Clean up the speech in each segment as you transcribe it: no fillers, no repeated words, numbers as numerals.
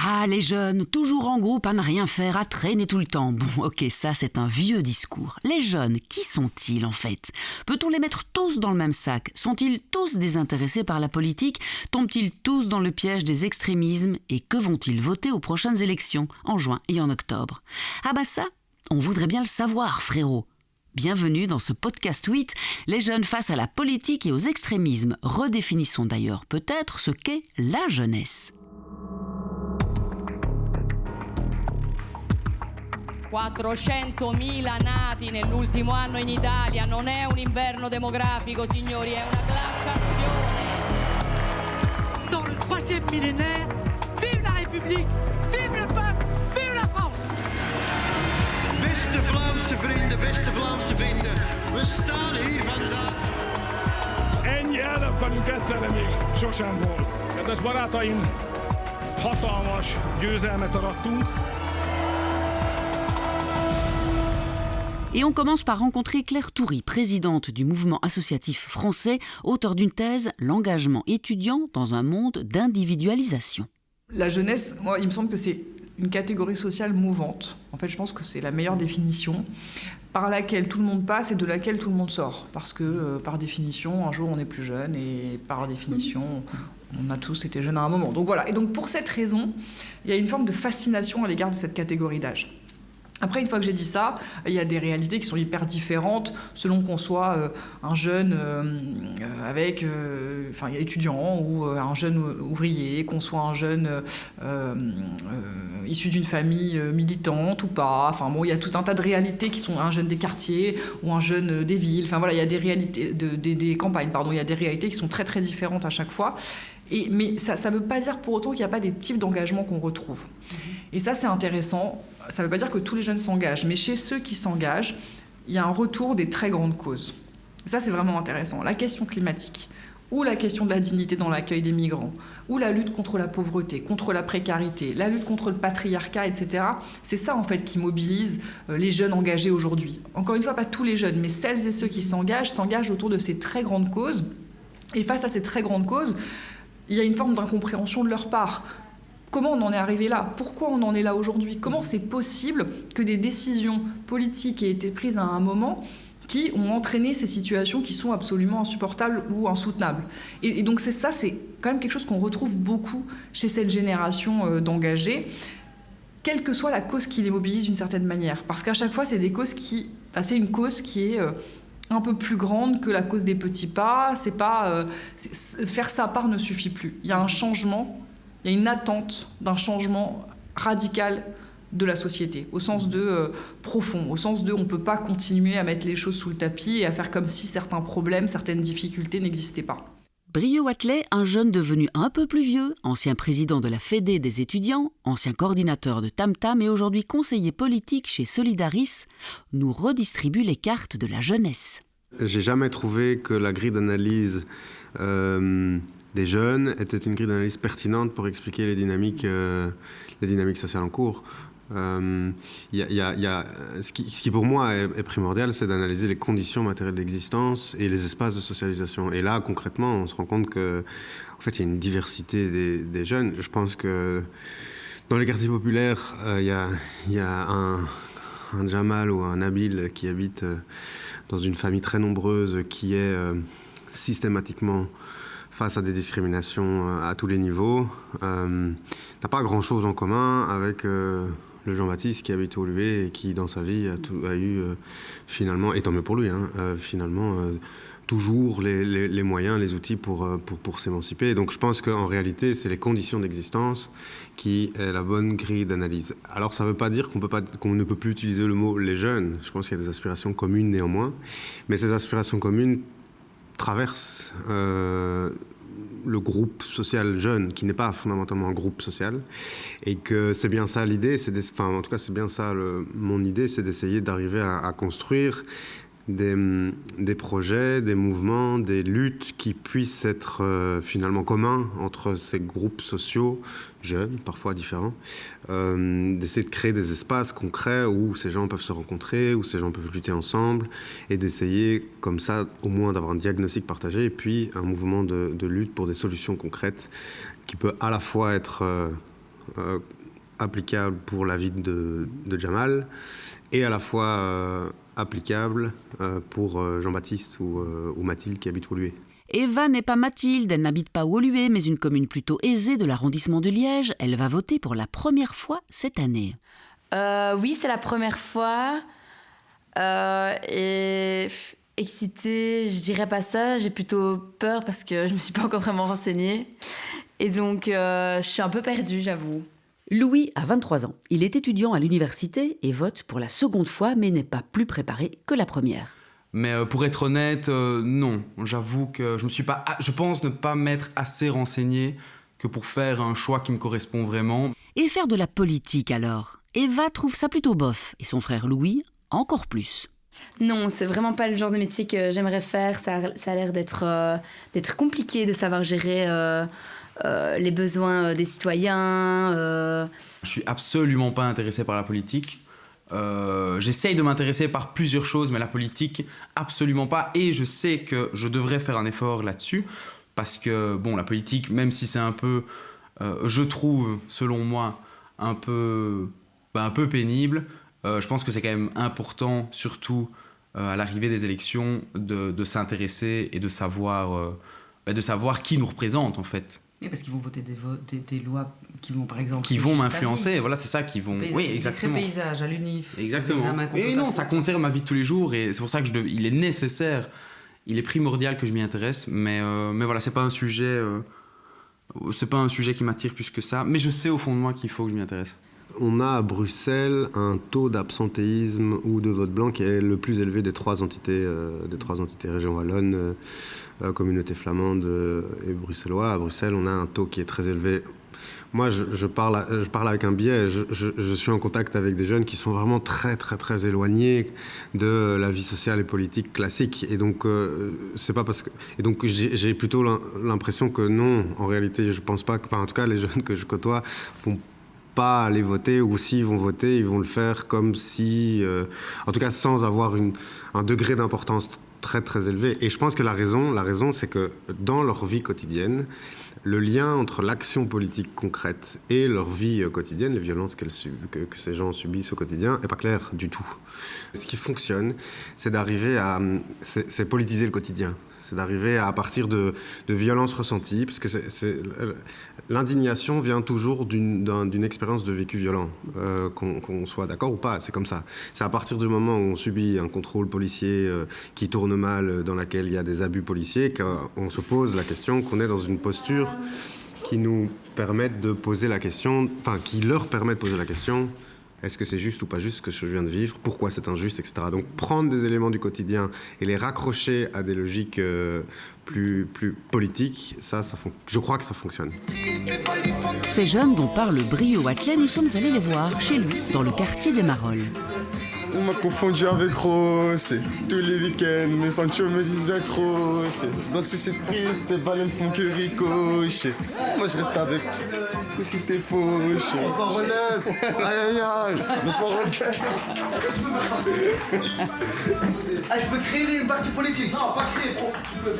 Ah, les jeunes, toujours en groupe à ne rien faire, à traîner tout le temps. Bon, ok, ça c'est un vieux discours. Les jeunes, qui sont-ils en fait? Peut-on les mettre tous dans le même sac? Sont-ils tous désintéressés par la politique? Tombent-ils tous dans le piège des extrémismes? Et que vont-ils voter aux prochaines élections, en juin et en octobre? Ah bah ça, on voudrait bien le savoir, frérot. Bienvenue dans ce podcast 8, les jeunes face à la politique et aux extrémismes. Redéfinissons d'ailleurs peut-être ce qu'est la jeunesse. 400.000 nati nell'ultimo anno in Italia, non è un inverno demografico, signori, è una glaciazione. Dans le troisième millénaire, vive la République, vive le peuple, vive la France! Beste Vlaamse vrienden, we staan hier vandaag. Ennyi ellenfelünk egyszerre még sosem volt. Kedves barátaim, hatalmas győzelmet arattunk. Et on commence par rencontrer Claire Toury, présidente du mouvement associatif français, auteure d'une thèse « L'engagement étudiant dans un monde d'individualisation ». La jeunesse, moi, il me semble que c'est une catégorie sociale mouvante. En fait, je pense que c'est la meilleure définition par laquelle tout le monde passe et de laquelle tout le monde sort. Parce que, par définition, un jour, on est plus jeune et par définition, on a tous été jeunes à un moment. Donc voilà. Et donc, pour cette raison, il y a une forme de fascination à l'égard de cette catégorie d'âge. Après, une fois que j'ai dit ça, il y a des réalités qui sont hyper différentes selon qu'on soit un jeune étudiant ou un jeune ouvrier, qu'on soit un jeune issu d'une famille militante ou pas. Enfin bon, il y a tout un tas de réalités qui sont un jeune des quartiers ou un jeune des villes. Enfin voilà, il y a des réalités des campagnes, pardon. Il y a des réalités qui sont très très différentes à chaque fois. Mais ça ne veut pas dire pour autant qu'il n'y a pas des types d'engagement qu'on retrouve. Et ça, c'est intéressant. Ça ne veut pas dire que tous les jeunes s'engagent, mais chez ceux qui s'engagent, il y a un retour des très grandes causes. Ça, c'est vraiment intéressant. La question climatique, ou la question de la dignité dans l'accueil des migrants, ou la lutte contre la pauvreté, contre la précarité, la lutte contre le patriarcat, etc. C'est ça, en fait, qui mobilise les jeunes engagés aujourd'hui. Encore une fois, pas tous les jeunes, mais celles et ceux qui s'engagent autour de ces très grandes causes. Et face à ces très grandes causes, il y a une forme d'incompréhension de leur part. Comment on en est arrivé là? Pourquoi on en est là aujourd'hui? Comment c'est possible que des décisions politiques aient été prises à un moment qui ont entraîné ces situations qui sont absolument insupportables ou insoutenables? Et donc c'est quand même quelque chose qu'on retrouve beaucoup chez cette génération d'engagés, quelle que soit la cause qui les mobilise d'une certaine manière. Parce qu'à chaque fois, c'est une cause qui est un peu plus grande que la cause des petits pas. Faire sa part ne suffit plus. Il y a un changement. Il y a une attente d'un changement radical de la société, au sens de profond, au sens de on ne peut pas continuer à mettre les choses sous le tapis et à faire comme si certains problèmes, certaines difficultés n'existaient pas. Brio Wathelet, un jeune devenu un peu plus vieux, ancien président de la Fédé des étudiants, ancien coordinateur de Tam Tam et aujourd'hui conseiller politique chez Solidaris, nous redistribue les cartes de la jeunesse. J'ai jamais trouvé que la grille d'analyse des jeunes était une grille d'analyse pertinente pour expliquer les dynamiques sociales en cours. Ce qui pour moi est primordial, c'est d'analyser les conditions matérielles d'existence et les espaces de socialisation. Et là, concrètement, on se rend compte que, en fait, il y a une diversité des jeunes. Je pense que dans les quartiers populaires, il y a un Jamal ou un Nabil qui habite dans une famille très nombreuse qui est systématiquement face à des discriminations à tous les niveaux. N'a pas grand-chose en commun avec le Jean-Baptiste qui habite au Lué et qui, dans sa vie, a eu finalement, et tant mieux pour lui, toujours les moyens, les outils pour s'émanciper. Et donc je pense qu'en réalité, c'est les conditions d'existence qui est la bonne grille d'analyse. Alors ça ne veut pas dire qu'on ne peut plus utiliser le mot « les jeunes ». Je pense qu'il y a des aspirations communes néanmoins. Mais ces aspirations communes traversent le groupe social jeune, qui n'est pas fondamentalement un groupe social, et que c'est bien ça l'idée, en tout cas c'est bien ça mon idée, c'est d'essayer d'arriver à construire des projets, des mouvements, des luttes qui puissent être finalement communs entre ces groupes sociaux, jeunes, parfois différents, d'essayer de créer des espaces concrets où ces gens peuvent se rencontrer, où ces gens peuvent lutter ensemble, et d'essayer comme ça au moins d'avoir un diagnostic partagé et puis un mouvement de lutte pour des solutions concrètes qui peut à la fois être applicable pour la vie de Jamal et à la fois applicable pour Jean-Baptiste ou Mathilde qui habitent Woluwe. Eva n'est pas Mathilde, elle n'habite pas Woluwe, mais une commune plutôt aisée de l'arrondissement de Liège. Elle va voter pour la première fois cette année. Oui, c'est la première fois. Et excitée, je dirais pas ça. J'ai plutôt peur parce que je me suis pas encore vraiment renseignée. Et donc, je suis un peu perdue, j'avoue. Louis a 23 ans. Il est étudiant à l'université et vote pour la seconde fois, mais n'est pas plus préparé que la première. Mais pour être honnête, non. J'avoue que je pense ne pas m'être assez renseigné que pour faire un choix qui me correspond vraiment. Et faire de la politique alors ? Eva trouve ça plutôt bof, et son frère Louis encore plus. Non, c'est vraiment pas le genre de métier que j'aimerais faire. Ça a l'air d'être compliqué de savoir gérer les besoins des citoyens. Je suis absolument pas intéressé par la politique. J'essaye de m'intéresser par plusieurs choses, mais la politique, absolument pas. Et je sais que je devrais faire un effort là-dessus, parce que, bon, la politique, même si c'est un peu, je trouve, selon moi, un peu pénible, je pense que c'est quand même important, surtout à l'arrivée des élections, de s'intéresser et de savoir qui nous représente, en fait. Oui, parce qu'ils vont voter des lois qui vont, par exemple... Qui vont m'influencer, voilà, c'est ça, qui vont... Oui, exactement. Des paysages à l'UNIF. Exactement. Et non, ça concerne ma vie de tous les jours, et c'est pour ça que il est nécessaire, il est primordial que je m'y intéresse, mais voilà, c'est pas un sujet qui m'attire plus que ça, mais je sais au fond de moi qu'il faut que je m'y intéresse. On a à Bruxelles un taux d'absentéisme ou de vote blanc qui est le plus élevé des trois entités région wallonne, communauté flamande et bruxellois. À Bruxelles, on a un taux qui est très élevé. Moi, je parle avec un biais. Je suis en contact avec des jeunes qui sont vraiment très, très, très éloignés de la vie sociale et politique classique. Et donc, c'est pas parce que... Et donc, j'ai plutôt l'impression que non, en réalité, je pense pas... Enfin, en tout cas, les jeunes que je côtoie font pas aller voter, ou s'ils vont voter, ils vont le faire comme si... en tout cas, sans avoir un degré d'importance très, très élevé. Et je pense que la raison, c'est que dans leur vie quotidienne, le lien entre l'action politique concrète et leur vie quotidienne, les violences que ces gens subissent au quotidien, n'est pas clair du tout. Ce qui fonctionne, c'est d'arriver à... C'est politiser le quotidien. C'est d'arriver à partir de violences ressenties, parce que l'indignation vient toujours d'une expérience de vécu violent, qu'on soit d'accord ou pas, c'est comme ça. C'est à partir du moment où on subit un contrôle policier qui tourne mal, dans laquelle il y a des abus policiers, qu'on se pose la question, qu'on est dans une posture qui nous permette de poser la question, enfin qui leur permet de poser la question. Est-ce que c'est juste ou pas juste ce que je viens de vivre ? Pourquoi c'est injuste, etc. Donc prendre des éléments du quotidien et les raccrocher à des logiques plus politiques, je crois que ça fonctionne. Ces jeunes dont parle Brio Watley, nous sommes allés les voir chez lui, dans le quartier des Marolles. On m'a confondu avec Rose, tous les week-ends, mes sentiments me disent bien Rose. Dans ce c'est triste, tes balles ne font que ricocher. Moi je reste avec ou si t'es fauche. On se relaisse. Aïe aïe aïe. On se relaisse. Je peux créer un parti politique. Non, pas créer.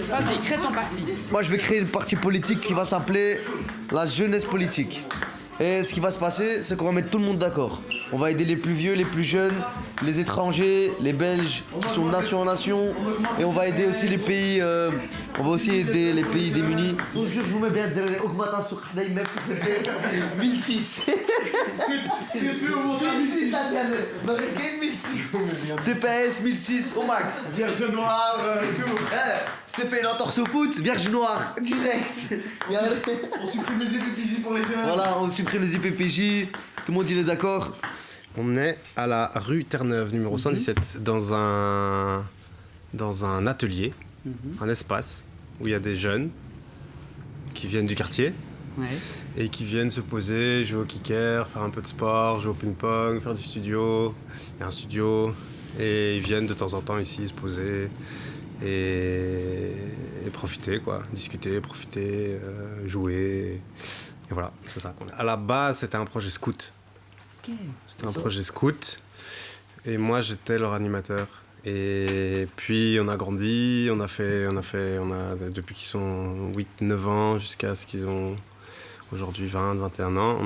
Vas-y, crée ton parti. Moi je vais créer un parti politique qui va s'appeler la jeunesse politique. Et ce qui va se passer, c'est qu'on va mettre tout le monde d'accord. On va aider les plus vieux, les plus jeunes, les étrangers, les Belges qui sont de nation en nation. Et on va aider aussi les pays, on va aussi aider les pays démunis. Je vous mets bien derrière l'augmentation. 1006. C'est plus au monde. 1006, ça c'est 1006. CPS 1006 au max. Vierge noire, tout. Je te fais une entorse au foot, vierge noire, direct. On supprime les EPPJ pour les jeunes. Voilà, on supprime les EPPJ. Tout le monde il est d'accord. On est à la rue Terre-Neuve, numéro 117, dans un atelier, un espace où il y a des jeunes qui viennent du quartier et qui viennent se poser, jouer au kicker, faire un peu de sport, jouer au ping-pong, faire du studio. Il y a un studio et ils viennent de temps en temps ici se poser et profiter, quoi, discuter, profiter, jouer. Et voilà, c'est ça qu'on a. À la base, c'était un projet scout. Okay. C'était un projet scout et moi j'étais leur animateur. Et puis on a grandi, on a depuis qu'ils sont 8-9 ans jusqu'à ce qu'ils ont aujourd'hui 20, 21 ans.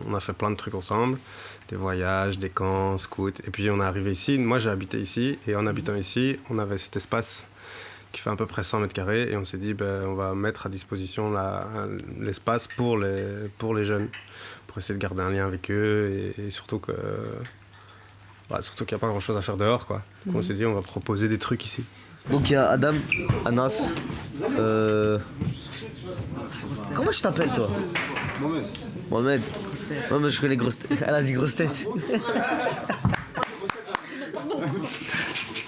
On a fait plein de trucs ensemble, des voyages, des camps, scouts. Et puis on est arrivé ici, moi j'ai habité ici, et en habitant ici, on avait cet espace qui fait à peu près 100 mètres carrés, et on s'est dit, on va mettre à disposition l'espace pour les jeunes, pour essayer de garder un lien avec eux, et surtout qu'il n'y a pas grand-chose à faire dehors, quoi. Donc on s'est dit, on va proposer des trucs ici. Donc il y a Adam, Anas, comment tu t'appelles toi? Mohamed. Ouais, mais je connais grosse tête. Elle a dit grosse tête.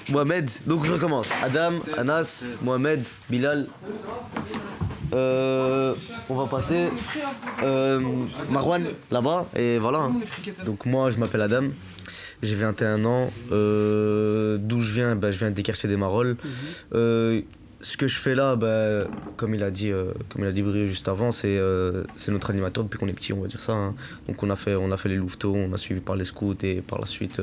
Mohamed, donc je recommence. Adam, Anas, Mohamed, Bilal. On va passer Marwan là-bas et voilà. Donc moi je m'appelle Adam, j'ai 21 ans. D'où je viens, je viens des quartiers des Marolles. Ce que je fais là, comme il a dit Brio juste avant, c'est notre animateur depuis qu'on est petit, on va dire ça. Hein. Donc on a fait les louveteaux, on a suivi par les scouts et par la suite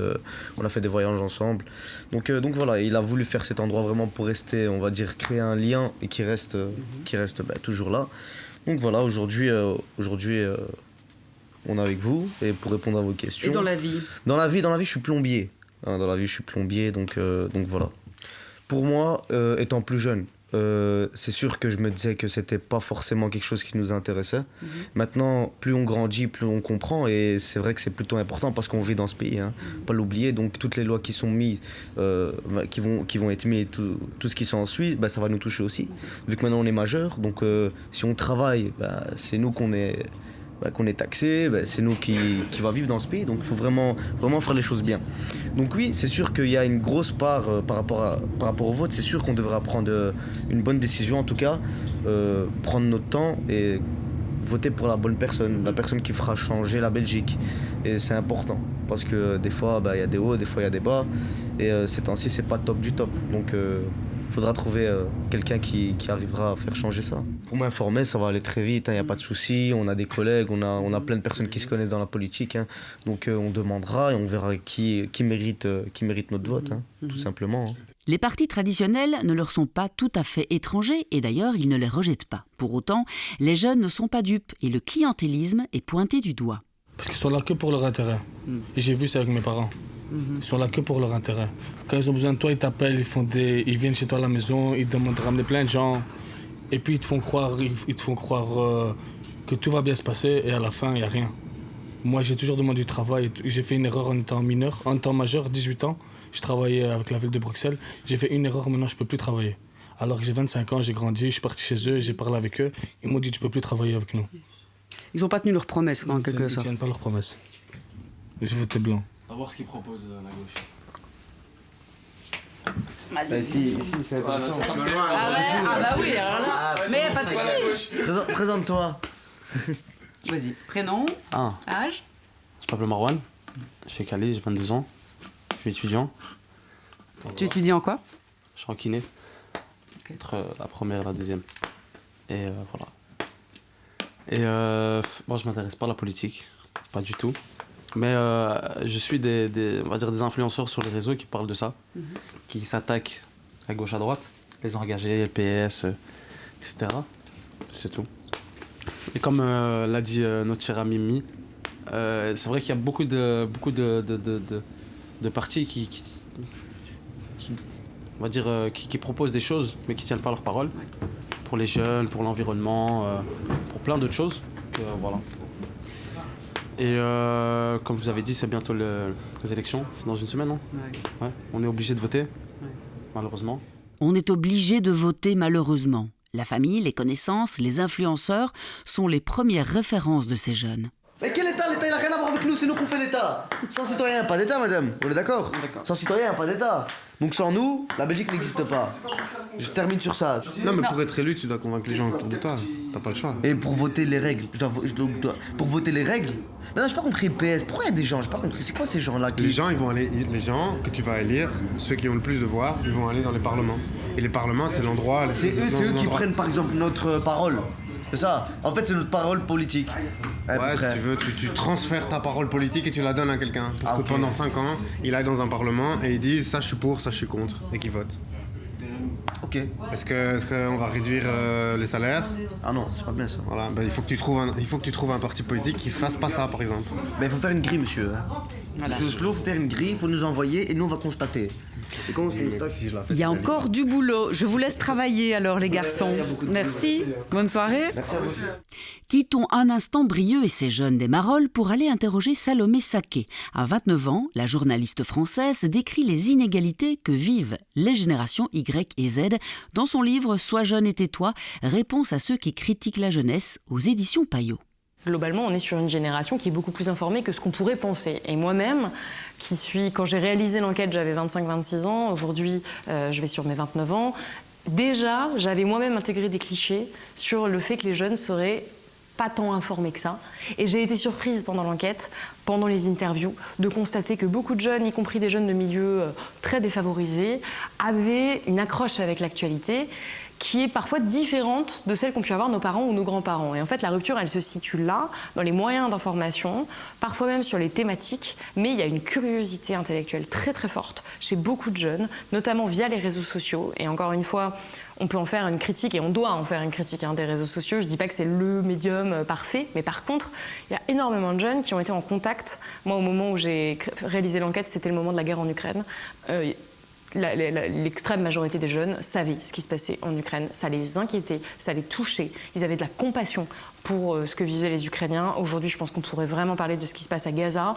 on a fait des voyages ensemble. Donc voilà, il a voulu faire cet endroit vraiment pour rester, on va dire, créer un lien et qui reste toujours là. Donc voilà, aujourd'hui on est avec vous et pour répondre à vos questions. Et dans la vie? Dans la vie, je suis plombier. Hein, dans la vie, je suis plombier, donc voilà. Pour moi, étant plus jeune, c'est sûr que je me disais que c'était pas forcément quelque chose qui nous intéressait. Maintenant, plus on grandit, plus on comprend, et c'est vrai que c'est plutôt important parce qu'on vit dans ce pays, hein, pas l'oublier. Donc toutes les lois qui sont mises, qui vont être mises, tout ce qui s'ensuit, ça va nous toucher aussi. Vu que maintenant on est majeur, donc si on travaille, c'est nous qu'on est taxé, c'est nous qui va vivre dans ce pays, donc il faut vraiment faire les choses bien. Donc oui, c'est sûr qu'il y a une grosse part par rapport au vote, c'est sûr qu'on devra prendre une bonne décision, en tout cas, prendre notre temps et voter pour la bonne personne, la personne qui fera changer la Belgique. Et c'est important, parce que des fois, il y a des hauts, des fois il y a des bas, et ces temps-ci, c'est pas top du top. Donc il faudra trouver quelqu'un qui arrivera à faire changer ça. Pour m'informer, ça va aller très vite, il n'y a pas de souci. On a des collègues, on a plein de personnes qui se connaissent dans la politique. Hein. Donc on demandera et on verra qui mérite notre vote, hein, tout simplement. Hein. Les partis traditionnels ne leur sont pas tout à fait étrangers et d'ailleurs ils ne les rejettent pas. Pour autant, les jeunes ne sont pas dupes et le clientélisme est pointé du doigt. Parce qu'ils sont là que pour leur intérêt. Et j'ai vu ça avec mes parents. Ils sont là que pour leur intérêt. Quand ils ont besoin de toi, ils t'appellent, ils viennent chez toi à la maison, ils te demandent de ramener plein de gens. Et puis ils te font croire que tout va bien se passer et à la fin, il n'y a rien. Moi, j'ai toujours demandé du travail. J'ai fait une erreur en étant mineur, en étant majeur, 18 ans. Je travaillais avec la ville de Bruxelles. J'ai fait une erreur, maintenant je ne peux plus travailler. Alors que j'ai 25 ans, j'ai grandi, je suis parti chez eux, j'ai parlé avec eux. Ils m'ont dit tu ne peux plus travailler avec nous. Ils n'ont pas tenu leurs promesses, en quelque sorte. Ils ne tiennent pas leurs promesses. J'ai voté blanc. On va voir ce qu'ils proposent à la gauche. Ici, c'est intéressant. Oui, alors là. Mais pas de soucis. Présente-toi. Vas-y, prénom, âge. Je m'appelle Marwan, je suis Calais, j'ai 22 ans, je suis étudiant. Tu étudies en quoi? Je suis en kiné, entre la première et la deuxième. Et voilà. Et moi je m'intéresse pas à la politique, pas du tout. Mais je suis on va dire des influenceurs sur les réseaux qui parlent de ça, qui s'attaquent à gauche à droite, les engagés, le PS, etc. C'est tout. Et comme l'a dit notre chère amie Mimi, c'est vrai qu'il y a beaucoup de partis qui on va dire, qui proposent des choses mais qui ne tiennent pas leurs paroles. Pour les jeunes, pour l'environnement, pour plein d'autres choses. Voilà. Et comme vous avez dit, c'est bientôt les élections, c'est dans une semaine, non? Ouais. On est obligé de voter, malheureusement. On est obligé de voter malheureusement. La famille, les connaissances, les influenceurs sont les premières références de ces jeunes. Mais quel État? L'État, il n'a rien à voir avec nous, c'est nous qu'on fait l'État. Sans citoyen, pas d'État, madame. On est d'accord? Sans citoyen, pas d'État. Donc sans nous, la Belgique n'existe pas. Je termine sur ça. Non, mais pour être élu, tu dois convaincre les gens autour de toi. T'as pas le choix. Et pour voter les règles, pour voter les règles. Maintenant, j'ai pas compris le PS. Pourquoi il y a des gens? J'ai pas compris. C'est quoi ces gens-là qui... Les gens que tu vas élire, ceux qui ont le plus de voix, ils vont aller dans les parlements. Et les parlements, c'est l'endroit. C'est eux qui prennent par exemple notre parole. C'est ça. En fait, c'est notre parole politique. Ouais, si tu veux, tu transfères ta parole politique et tu la donnes à quelqu'un. Pour que pendant 5 ans, il aille dans un parlement et il dise ça je suis pour, ça je suis contre. Et qu'il vote. Ok. Est-ce qu'on va réduire les salaires? Ah non, c'est pas bien ça. Voilà, il faut que tu trouves un parti politique qui fasse pas ça, par exemple. Mais il faut faire une grille, monsieur. Voilà. Faut faire une grille, il faut nous envoyer et nous on va constater. Et quand on constate, si je la fais, Il y a encore du boulot. Je vous laisse travailler alors les garçons. Merci. Bonne soirée. Merci à vous. Quittons un instant Brieux et ses jeunes des Marolles pour aller interroger Salomé Saquet. À 29 ans, la journaliste française décrit les inégalités que vivent les générations Y et Z dans son livre « Sois jeune et tais-toi », réponse à ceux qui critiquent la jeunesse aux éditions Payot. Globalement, on est sur une génération qui est beaucoup plus informée que ce qu'on pourrait penser. Et moi-même, quand j'ai réalisé l'enquête, j'avais 25-26 ans. Aujourd'hui, je vais sur mes 29 ans. Déjà, j'avais moi-même intégré des clichés sur le fait que les jeunes seraient pas tant informés que ça. Et j'ai été surprise pendant l'enquête, pendant les interviews, de constater que beaucoup de jeunes, y compris des jeunes de milieux très défavorisés, avaient une accroche avec l'actualité qui est parfois différente de celle qu'ont pu avoir nos parents ou nos grands-parents. Et en fait, la rupture, elle se situe là, dans les moyens d'information, parfois même sur les thématiques, mais il y a une curiosité intellectuelle très très forte chez beaucoup de jeunes, notamment via les réseaux sociaux. Et encore une fois, on peut en faire une critique, et on doit en faire une critique des réseaux sociaux. Je ne dis pas que c'est le médium parfait, mais par contre, il y a énormément de jeunes qui ont été en contact. Moi, au moment où j'ai réalisé l'enquête, c'était le moment de la guerre en Ukraine. L'extrême majorité des jeunes savaient ce qui se passait en Ukraine. Ça les inquiétait, ça les touchait. Ils avaient de la compassion pour ce que vivaient les Ukrainiens. Aujourd'hui, je pense qu'on pourrait vraiment parler de ce qui se passe à Gaza.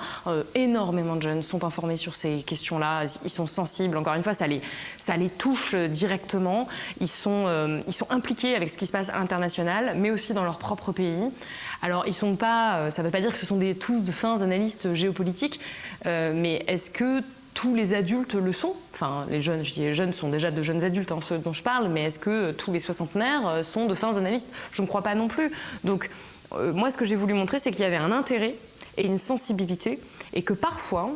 Énormément de jeunes sont informés sur ces questions-là. Ils sont sensibles. Encore une fois, ça les touche directement. Ils sont impliqués avec ce qui se passe à l'international, mais aussi dans leur propre pays. Alors, ils sont pas. Ça ne veut pas dire que ce sont tous de fins analystes géopolitiques, mais est-ce que tous les adultes le sont? Enfin, les jeunes, je dis les jeunes sont déjà de jeunes adultes, ceux dont je parle, mais est-ce que tous les soixantenaires sont de fins analystes? Je ne crois pas non plus. Donc, moi, ce que j'ai voulu montrer, c'est qu'il y avait un intérêt et une sensibilité, et que parfois,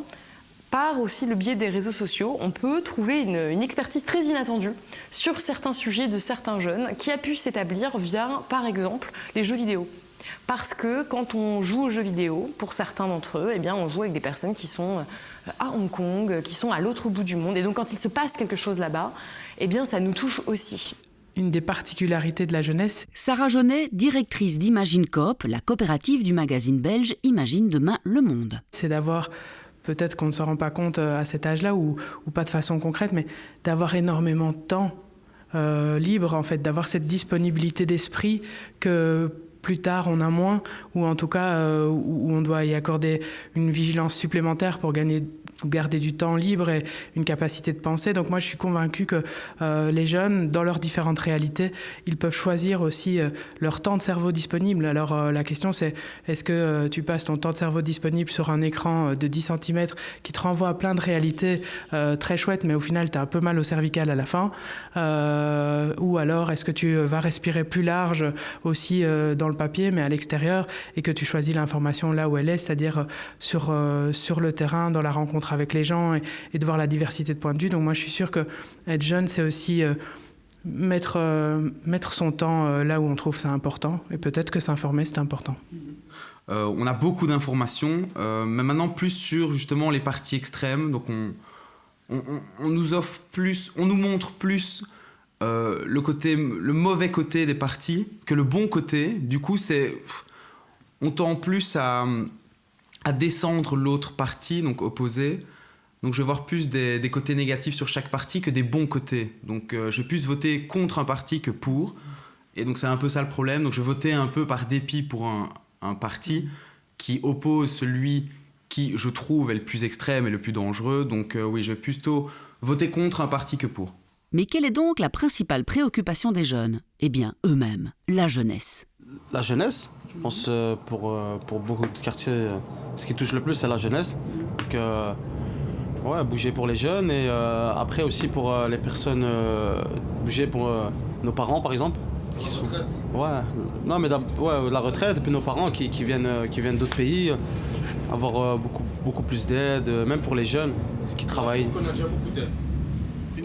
par aussi le biais des réseaux sociaux, on peut trouver une expertise très inattendue sur certains sujets de certains jeunes qui a pu s'établir via, par exemple, les jeux vidéo. Parce que quand on joue aux jeux vidéo, pour certains d'entre eux, eh bien, on joue avec des personnes qui sont à Hong Kong, qui sont à l'autre bout du monde. Et donc, quand il se passe quelque chose là-bas, eh bien, ça nous touche aussi. Une des particularités de la jeunesse. Sarah Jaunet, directrice d'Imagine Coop, la coopérative du magazine belge Imagine demain le monde. C'est d'avoir, peut-être qu'on ne se rend pas compte à cet âge-là, ou pas de façon concrète, mais d'avoir énormément de temps libre, en fait, d'avoir cette disponibilité d'esprit que plus tard on a moins, ou en tout cas où on doit y accorder une vigilance supplémentaire pour garder du temps libre et une capacité de penser. Donc moi je suis convaincue que les jeunes, dans leurs différentes réalités, ils peuvent choisir aussi leur temps de cerveau disponible. Alors la question c'est, est-ce que tu passes ton temps de cerveau disponible sur un écran de 10 cm qui te renvoie à plein de réalités très chouettes, mais au final tu as un peu mal au cervical à la fin, ou alors est-ce que tu vas respirer plus large aussi dans le papier mais à l'extérieur, et que tu choisis l'information là où elle est, c'est-à-dire sur le terrain, dans la rencontre avec les gens, et de voir la diversité de points de vue. Donc moi je suis sûre que être jeune c'est aussi mettre son temps là où on trouve ça important, et peut-être que s'informer c'est important. On a beaucoup d'informations, mais maintenant plus sur justement les partis extrêmes. Donc on nous offre plus, on nous montre plus le mauvais côté des partis que le bon côté. Du coup, on tend plus à descendre l'autre parti, donc opposé. Donc je vais voir plus des côtés négatifs sur chaque parti que des bons côtés. Donc je vais plus voter contre un parti que pour. Et donc c'est un peu ça le problème. Donc je vais voter un peu par dépit pour un parti qui oppose celui qui, je trouve, est le plus extrême et le plus dangereux. Donc oui, je vais plutôt voter contre un parti que pour. Mais quelle est donc la principale préoccupation des jeunes? Eh bien, eux-mêmes, la jeunesse. La jeunesse, je pense pour beaucoup de quartiers, ce qui touche le plus, c'est la jeunesse. Donc, bouger pour les jeunes, et après aussi pour les personnes, bouger pour nos parents, par exemple. Qui sont, non, mais la retraite, et puis nos parents qui viennent d'autres pays, avoir beaucoup plus d'aide, même pour les jeunes qui travaillent. On a déjà beaucoup d'aide.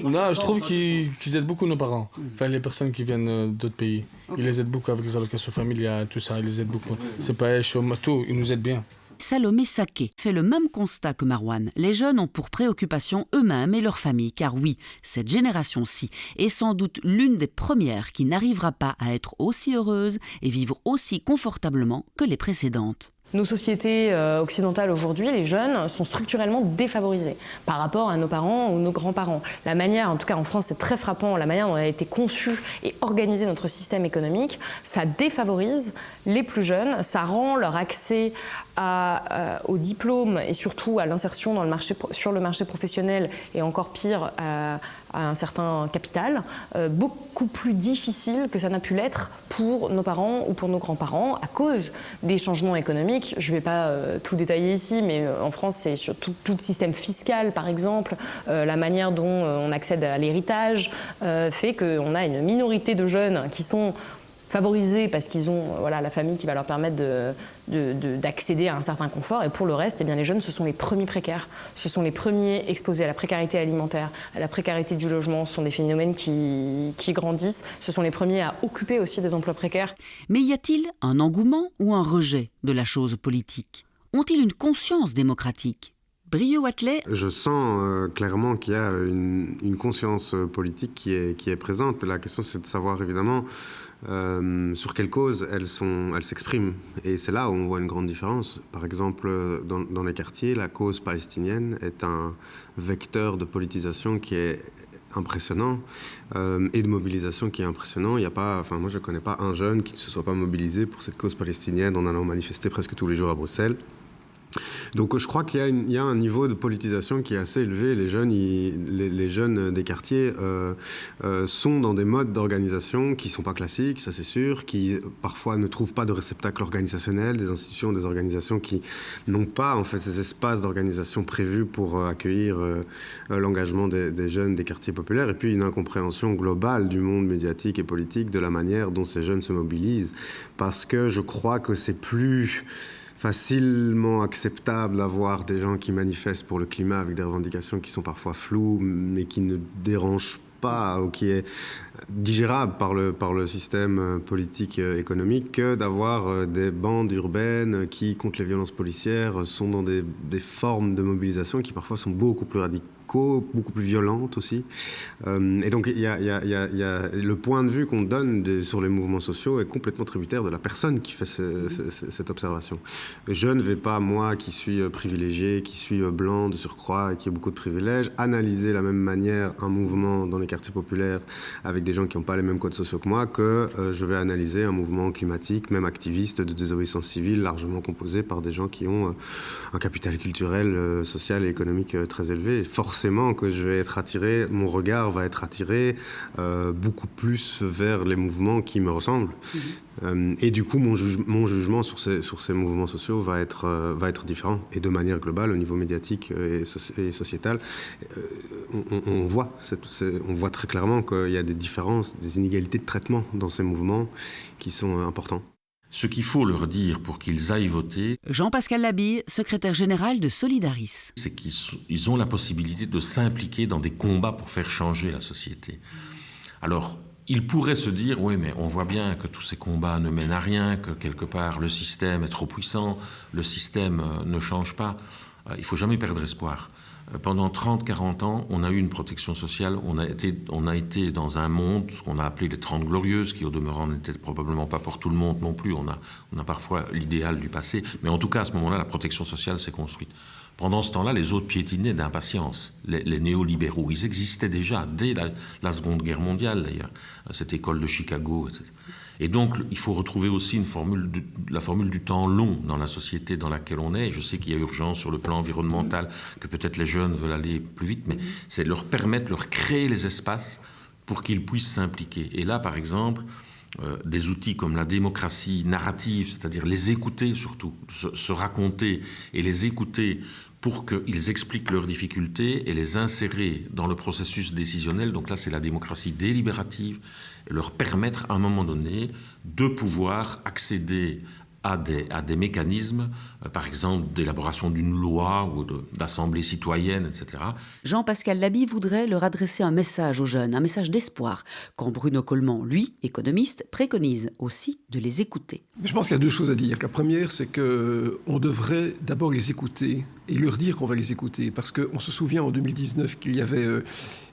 Non, je trouve qu'ils aident beaucoup nos parents, enfin les personnes qui viennent d'autres pays. Ils les aident beaucoup avec les allocations familiales, tout ça, ils les aident beaucoup. C'est pas chômage, tout, ils nous aident bien. Salomé Saké fait le même constat que Marouane. Les jeunes ont pour préoccupation eux-mêmes et leur famille, car oui, cette génération-ci est sans doute l'une des premières qui n'arrivera pas à être aussi heureuse et vivre aussi confortablement que les précédentes. Nos sociétés occidentales aujourd'hui, les jeunes, sont structurellement défavorisés par rapport à nos parents ou nos grands-parents. La manière, en tout cas en France, c'est très frappant, la manière dont a été conçu et organisé notre système économique, ça défavorise les plus jeunes, ça rend leur accès au diplôme et surtout à l'insertion sur le marché professionnel et encore pire à un certain capital, beaucoup plus difficile que ça n'a pu l'être pour nos parents ou pour nos grands-parents à cause des changements économiques. Je ne vais pas tout détailler ici, mais en France, c'est sur tout le système fiscal, par exemple, la manière dont on accède à l'héritage fait qu'on a une minorité de jeunes qui sont favorisés parce qu'ils ont la famille qui va leur permettre d'accéder à un certain confort. Et pour le reste, eh bien, les jeunes, ce sont les premiers précaires. Ce sont les premiers exposés à la précarité alimentaire, à la précarité du logement. Ce sont des phénomènes qui grandissent. Ce sont les premiers à occuper aussi des emplois précaires. Mais y a-t-il un engouement ou un rejet de la chose politique ? Ont-ils une conscience démocratique ? Briot-Wathelet. Je sens clairement qu'il y a une conscience politique qui est présente. La question, c'est de savoir évidemment sur quelles causes elles s'expriment. Et c'est là où on voit une grande différence. Par exemple, dans les quartiers, la cause palestinienne est un vecteur de politisation qui est impressionnant et de mobilisation qui est impressionnant. Il n'y a pas, moi je ne connais pas un jeune qui ne se soit pas mobilisé pour cette cause palestinienne en allant manifester presque tous les jours à Bruxelles. Donc je crois qu'il y a un niveau de politisation qui est assez élevé. Les jeunes des quartiers sont dans des modes d'organisation qui ne sont pas classiques, ça c'est sûr, qui parfois ne trouvent pas de réceptacle organisationnel, des institutions, des organisations qui n'ont pas en fait ces espaces d'organisation prévus pour accueillir l'engagement des jeunes des quartiers populaires, et puis une incompréhension globale du monde médiatique et politique, de la manière dont ces jeunes se mobilisent, parce que je crois que c'est plus facilement acceptable d'avoir des gens qui manifestent pour le climat avec des revendications qui sont parfois floues mais qui ne dérangent pas ou qui est digérable par le système politique économique, que d'avoir des bandes urbaines qui, contre les violences policières, sont dans des formes de mobilisation qui parfois sont beaucoup plus radicales, beaucoup plus violente aussi. Et donc, il y a le point de vue qu'on donne sur les mouvements sociaux est complètement tributaire de la personne qui fait cette observation. Je ne vais pas, moi, qui suis privilégié, qui suis blanc de surcroît et qui ai beaucoup de privilèges, analyser la même manière un mouvement dans les quartiers populaires avec des gens qui n'ont pas les mêmes codes sociaux que moi, que je vais analyser un mouvement climatique, même activiste, de désobéissance civile, largement composé par des gens qui ont un capital culturel, social et économique très élevé. Et forcément que je vais être attiré, mon regard va être attiré beaucoup plus vers les mouvements qui me ressemblent. Et du coup, mon jugement sur ces mouvements sociaux va être différent. Et de manière globale, au niveau médiatique et sociétal, on voit très clairement qu'il y a des différences, des inégalités de traitement dans ces mouvements qui sont importants. Ce qu'il faut leur dire pour qu'ils aillent voter, Jean-Pascal Labille, secrétaire général de Solidaris, c'est qu'ils ont la possibilité de s'impliquer dans des combats pour faire changer la société. Alors, ils pourraient se dire, oui, mais on voit bien que tous ces combats ne mènent à rien, que quelque part le système est trop puissant, le système ne change pas. Il ne faut jamais perdre espoir. Pendant 30-40 ans, on a eu une protection sociale, on a été dans un monde, ce qu'on a appelé les 30 glorieuses, qui au demeurant n'était probablement pas pour tout le monde non plus, on a parfois l'idéal du passé, mais en tout cas à ce moment-là, la protection sociale s'est construite. Pendant ce temps-là, les autres piétinaient d'impatience. Les néolibéraux, ils existaient déjà dès la Seconde Guerre mondiale d'ailleurs, cette école de Chicago, etc. Et donc, il faut retrouver aussi la formule du temps long dans la société dans laquelle on est. Je sais qu'il y a urgence sur le plan environnemental, que peut-être les jeunes veulent aller plus vite, mais c'est leur permettre, leur créer les espaces pour qu'ils puissent s'impliquer. Et là, par exemple, des outils comme la démocratie narrative, c'est-à-dire les écouter surtout, se raconter et les écouter pour qu'ils expliquent leurs difficultés et les insérer dans le processus décisionnel. Donc là, c'est la démocratie délibérative, leur permettre à un moment donné de pouvoir accéder à des mécanismes, par exemple d'élaboration d'une loi ou d'assemblée citoyenne, etc. Jean-Pascal Laby voudrait leur adresser un message aux jeunes, un message d'espoir, quand Bruno Coleman, lui, économiste, préconise aussi de les écouter. Je pense qu'il y a deux choses à dire. La première, c'est qu'on devrait d'abord les écouter et leur dire qu'on va les écouter. Parce qu'on se souvient en 2019 qu'il y avait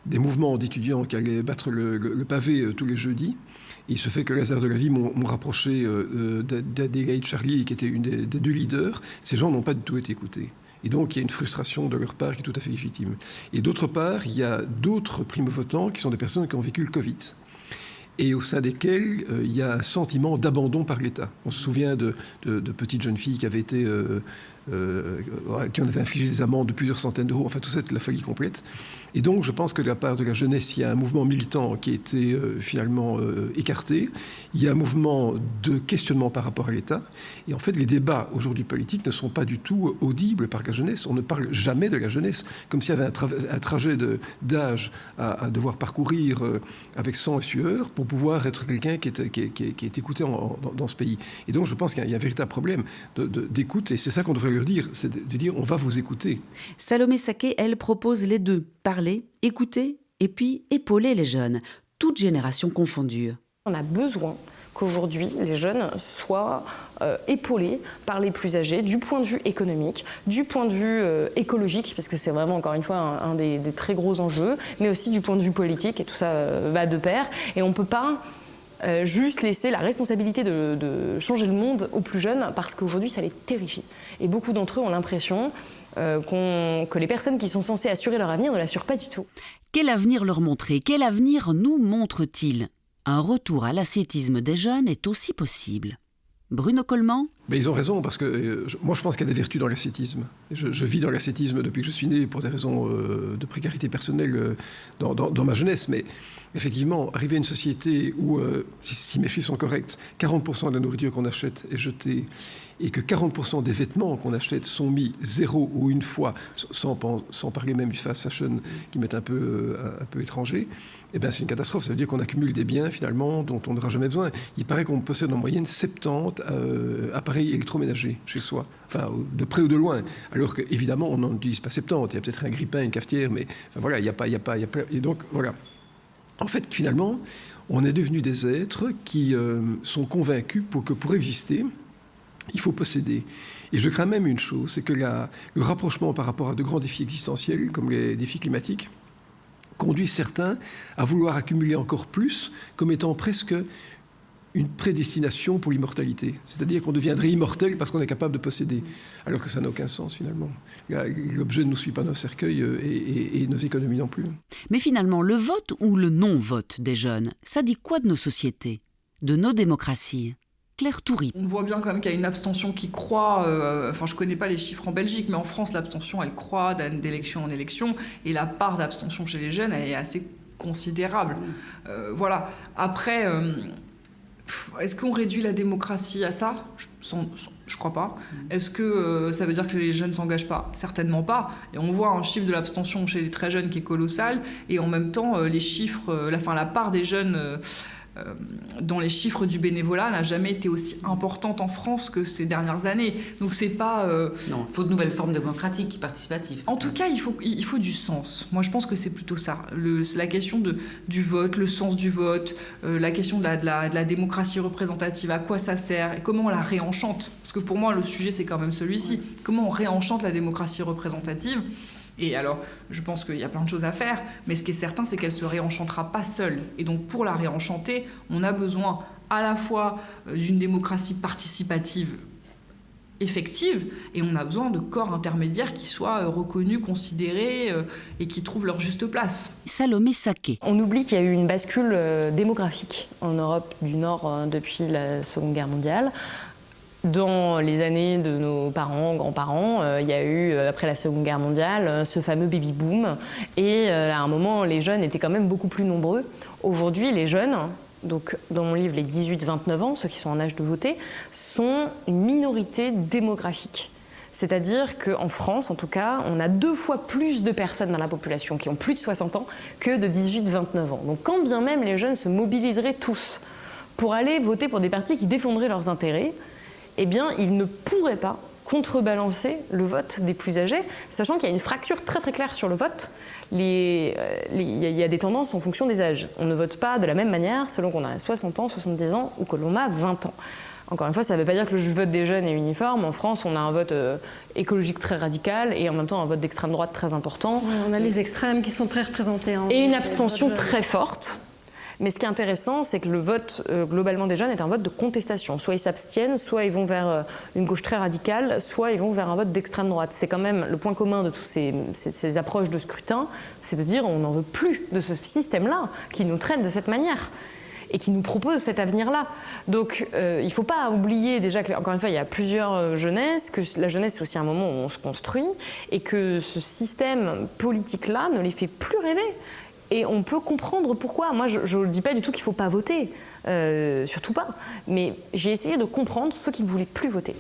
des mouvements d'étudiants qui allaient battre le pavé tous les jeudis. Il se fait que les hasards de la vie m'ont rapproché d'Adélaïde Charlier, qui était une des deux leaders. Ces gens n'ont pas du tout été écoutés. Et donc, il y a une frustration de leur part qui est tout à fait légitime. Et d'autre part, il y a d'autres primo-votants qui sont des personnes qui ont vécu le Covid. Et au sein desquels il y a un sentiment d'abandon par l'État. On se souvient de petites jeunes filles qui avaient été... qui en avaient infligé des amendes de plusieurs centaines d'euros. Enfin, tout ça, c'est la folie complète. Et donc, je pense que de la part de la jeunesse, il y a un mouvement militant qui a été finalement écarté. Il y a un mouvement de questionnement par rapport à l'État. Et en fait, les débats aujourd'hui politiques ne sont pas du tout audibles par la jeunesse. On ne parle jamais de la jeunesse, comme s'il y avait un trajet d'âge à devoir parcourir avec sang et sueur pour pouvoir être quelqu'un qui est écouté dans ce pays. Et donc, je pense qu'il y a un véritable problème d'écoute. Et c'est ça qu'on devrait leur dire, c'est de dire on va vous écouter. Salomé Saké, elle, propose les deux. Parler, écouter et puis épauler les jeunes, toutes générations confondues. On a besoin qu'aujourd'hui les jeunes soient épaulés par les plus âgés du point de vue économique, du point de vue écologique, parce que c'est vraiment encore une fois un des très gros enjeux, mais aussi du point de vue politique, et tout ça va de pair. Et on ne peut pas juste laisser la responsabilité de changer le monde aux plus jeunes, parce qu'aujourd'hui ça les terrifie. Et beaucoup d'entre eux ont l'impression que les personnes qui sont censées assurer leur avenir ne l'assurent pas du tout. Quel avenir leur montrer? Quel avenir nous montre-t-il? Un retour à l'ascétisme des jeunes est aussi possible. Bruno Coleman? Mais ils ont raison, parce que moi je pense qu'il y a des vertus dans l'ascétisme. Je vis dans l'ascétisme depuis que je suis né pour des raisons de précarité personnelle dans ma jeunesse, mais effectivement, arriver à une société où, si mes chiffres sont corrects, 40% de la nourriture qu'on achète est jetée et que 40% des vêtements qu'on achète sont mis 0 ou une fois, sans parler même du fast fashion qui m'est un peu étranger, eh bien, c'est une catastrophe. Ça veut dire qu'on accumule des biens, finalement, dont on n'aura jamais besoin. Il paraît qu'on possède en moyenne 70 appareils électroménagers chez soi, enfin, de près ou de loin. Alors qu'évidemment, on n'en utilise pas 70. Il y a peut-être un grille-pain, une cafetière, mais enfin, voilà, il n'y a pas... Et donc, voilà. En fait, finalement, on est devenus des êtres qui sont convaincus que pour exister, il faut posséder. Et je crains même une chose, c'est que le rapprochement par rapport à de grands défis existentiels, comme les défis climatiques, conduit certains à vouloir accumuler encore plus, comme étant presque une prédestination pour l'immortalité. C'est-à-dire qu'on deviendrait immortel parce qu'on est capable de posséder, alors que ça n'a aucun sens finalement. L'objet ne nous suit pas nos cercueils et nos économies non plus. Mais finalement, le vote ou le non-vote des jeunes, ça dit quoi de nos sociétés, de nos démocraties? Claire Toury. On voit bien quand même qu'il y a une abstention qui croît. Enfin, je ne connais pas les chiffres en Belgique, mais en France, l'abstention, elle croît d'élection en élection. Et la part d'abstention chez les jeunes, elle est assez considérable. Voilà. Après, est-ce qu'on réduit la démocratie à ça ? Je ne crois pas. Est-ce que ça veut dire que les jeunes ne s'engagent pas ? Certainement pas. Et on voit un chiffre de l'abstention chez les très jeunes qui est colossal. Et en même temps, les chiffres, la part des jeunes... dans les chiffres du bénévolat n'a jamais été aussi importante en France que ces dernières années. Donc c'est pas... Non, il faut de nouvelles formes démocratiques, participatives. En tout cas, il faut du sens. Moi, je pense que c'est plutôt ça. C'est la question du vote, le sens du vote, la question de la démocratie représentative, à quoi ça sert et comment on la réenchante. Parce que pour moi, le sujet, c'est quand même celui-ci. Comment on réenchante la démocratie représentative ? Et alors, je pense qu'il y a plein de choses à faire, mais ce qui est certain, c'est qu'elle ne se réenchantera pas seule. Et donc, pour la réenchanter, on a besoin à la fois d'une démocratie participative effective, et on a besoin de corps intermédiaires qui soient reconnus, considérés et qui trouvent leur juste place. Salomé Saké. On oublie qu'il y a eu une bascule démographique en Europe du Nord depuis la Seconde Guerre mondiale. Dans les années de nos parents, grands-parents, il y a eu, après la Seconde Guerre mondiale, ce fameux baby-boom. Et à un moment, les jeunes étaient quand même beaucoup plus nombreux. Aujourd'hui, les jeunes, donc dans mon livre, les 18-29 ans, ceux qui sont en âge de voter, sont une minorité démographique. C'est-à-dire qu'en France, en tout cas, on a 2 fois plus de personnes dans la population qui ont plus de 60 ans que de 18-29 ans. Donc quand bien même les jeunes se mobiliseraient tous pour aller voter pour des partis qui défendraient leurs intérêts, eh bien, il ne pourrait pas contrebalancer le vote des plus âgés, sachant qu'il y a une fracture très très claire sur le vote. Il y a des tendances en fonction des âges. On ne vote pas de la même manière selon qu'on a 60 ans, 70 ans ou que l'on a 20 ans. Encore une fois, ça ne veut pas dire que le vote des jeunes est uniforme. En France, on a un vote écologique très radical et en même temps un vote d'extrême droite très important. Ouais, on a les extrêmes qui sont très représentés. Et une abstention très forte. Mais ce qui est intéressant, c'est que le vote globalement des jeunes est un vote de contestation. Soit ils s'abstiennent, soit ils vont vers une gauche très radicale, soit ils vont vers un vote d'extrême droite. C'est quand même le point commun de toutes ces approches de scrutin, c'est de dire on n'en veut plus de ce système-là qui nous traite de cette manière et qui nous propose cet avenir-là. Donc il ne faut pas oublier déjà qu'encore une fois, il y a plusieurs jeunesses, que la jeunesse c'est aussi un moment où on se construit et que ce système politique-là ne les fait plus rêver. Et on peut comprendre pourquoi. Moi, je ne dis pas du tout qu'il ne faut pas voter, surtout pas. Mais j'ai essayé de comprendre ceux qui ne voulaient plus voter,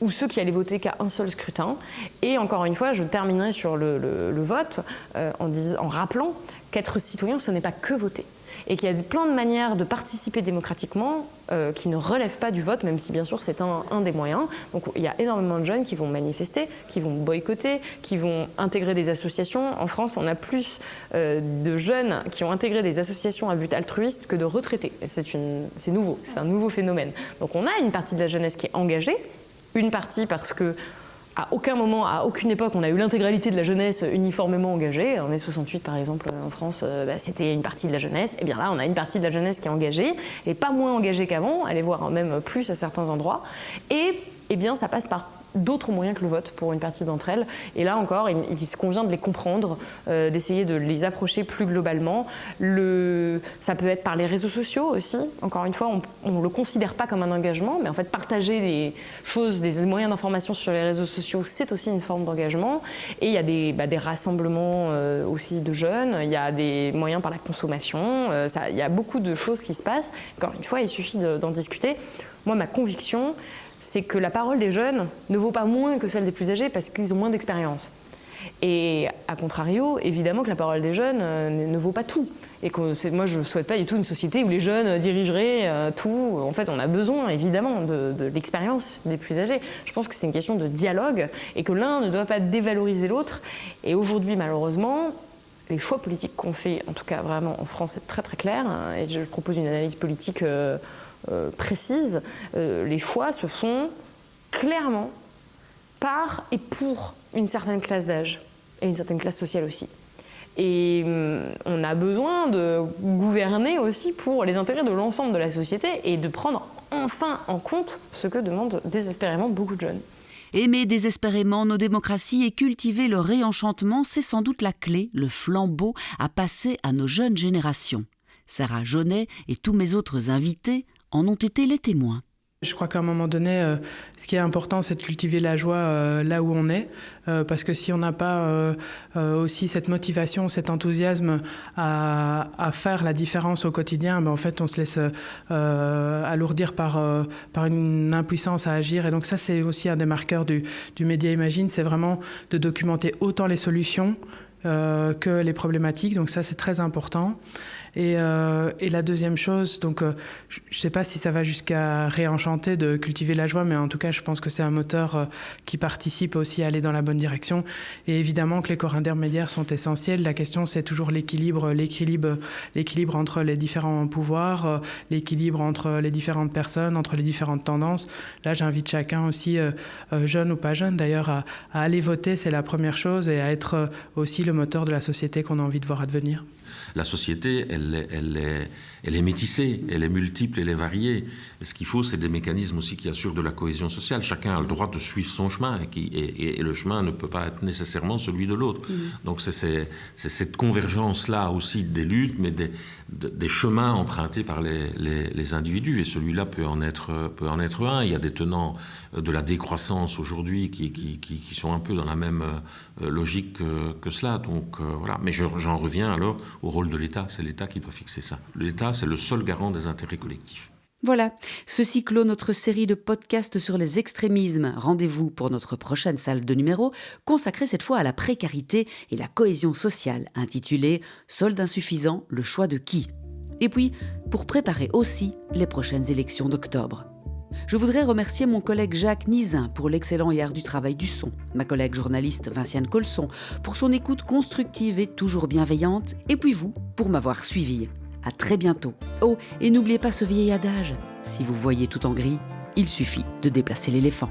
ou ceux qui allaient voter qu'à un seul scrutin. Et encore une fois, je terminerai sur le vote en rappelant qu'être citoyen, ce n'est pas que voter. Et qu'il y a plein de manières de participer démocratiquement qui ne relèvent pas du vote, même si bien sûr c'est un des moyens. Donc il y a énormément de jeunes qui vont manifester, qui vont boycotter, qui vont intégrer des associations. En France, on a plus de jeunes qui ont intégré des associations à but altruiste que de retraités. Et c'est nouveau, c'est un nouveau phénomène. Donc on a une partie de la jeunesse qui est engagée, une partie parce que à aucun moment, à aucune époque, on a eu l'intégralité de la jeunesse uniformément engagée. En mai 68, par exemple, en France, c'était une partie de la jeunesse. Et bien là, on a une partie de la jeunesse qui est engagée, et pas moins engagée qu'avant, allez voir même plus à certains endroits. Et eh bien, ça passe par d'autres moyens que le vote pour une partie d'entre elles. Et là encore, il convient de les comprendre, d'essayer de les approcher plus globalement. Ça peut être par les réseaux sociaux aussi. Encore une fois, on ne le considère pas comme un engagement, mais en fait, partager des choses, des moyens d'information sur les réseaux sociaux, c'est aussi une forme d'engagement. Et il y a des rassemblements aussi de jeunes, il y a des moyens par la consommation, il y a beaucoup de choses qui se passent. Encore une fois, il suffit d'en discuter. Moi, ma conviction, c'est que la parole des jeunes ne vaut pas moins que celle des plus âgés parce qu'ils ont moins d'expérience. Et à contrario, évidemment que la parole des jeunes ne vaut pas tout. Et moi, je ne souhaite pas du tout une société où les jeunes dirigeraient tout. En fait, on a besoin, évidemment, de l'expérience des plus âgés. Je pense que c'est une question de dialogue et que l'un ne doit pas dévaloriser l'autre. Et aujourd'hui, malheureusement, les choix politiques qu'on fait, en tout cas vraiment en France, c'est très très clair. Et je propose une analyse politique précise. Les choix se font clairement par et pour une certaine classe d'âge et une certaine classe sociale aussi. Et on a besoin de gouverner aussi pour les intérêts de l'ensemble de la société et de prendre enfin en compte ce que demandent désespérément beaucoup de jeunes. Aimer désespérément nos démocraties et cultiver le réenchantement, c'est sans doute la clé, le flambeau à passer à nos jeunes générations. Sarah Jaunet et tous mes autres invités en ont été les témoins. Je crois qu'à un moment donné, ce qui est important, c'est de cultiver la joie là où on est, parce que si on n'a pas aussi cette motivation, cet enthousiasme à faire la différence au quotidien, en fait, on se laisse alourdir par une impuissance à agir. Et donc ça, c'est aussi un des marqueurs du Média Imagine, c'est vraiment de documenter autant les solutions que les problématiques. Donc ça, c'est très important. Et la deuxième chose, donc je ne sais pas si ça va jusqu'à réenchanter, de cultiver la joie, mais en tout cas, je pense que c'est un moteur qui participe aussi à aller dans la bonne direction. Et évidemment que les corps intermédiaires sont essentiels. La question, c'est toujours l'équilibre entre les différents pouvoirs, l'équilibre entre les différentes personnes, entre les différentes tendances. Là, j'invite chacun aussi, jeune ou pas jeune d'ailleurs, à aller voter, c'est la première chose, et à être aussi le moteur de la société qu'on a envie de voir advenir. La société, elle est métissée, elle est multiple, elle est variée. Ce qu'il faut, c'est des mécanismes aussi qui assurent de la cohésion sociale. Chacun a le droit de suivre son chemin et le chemin ne peut pas être nécessairement celui de l'autre. Donc c'est cette convergence-là aussi des luttes, mais des chemins empruntés par les individus. Et celui-là peut en être un. Il y a des tenants de la décroissance aujourd'hui qui sont un peu dans la même logique que cela. Donc voilà. Mais j'en reviens alors au rôle de l'État. C'est l'État qui doit fixer ça. L'État, c'est le seul garant des intérêts collectifs. Voilà, ceci clôt notre série de podcasts sur les extrémismes. Rendez-vous pour notre prochaine salle de numéro, consacrée cette fois à la précarité et la cohésion sociale, intitulée « Solde insuffisant, le choix de qui ?» Et puis, pour préparer aussi les prochaines élections d'octobre. Je voudrais remercier mon collègue Jacques Nizin pour l'excellent et ardu travail du son, ma collègue journaliste Vinciane Colson pour son écoute constructive et toujours bienveillante, et puis vous pour m'avoir suivi. À très bientôt. Oh, et n'oubliez pas ce vieil adage, si vous voyez tout en gris, il suffit de déplacer l'éléphant.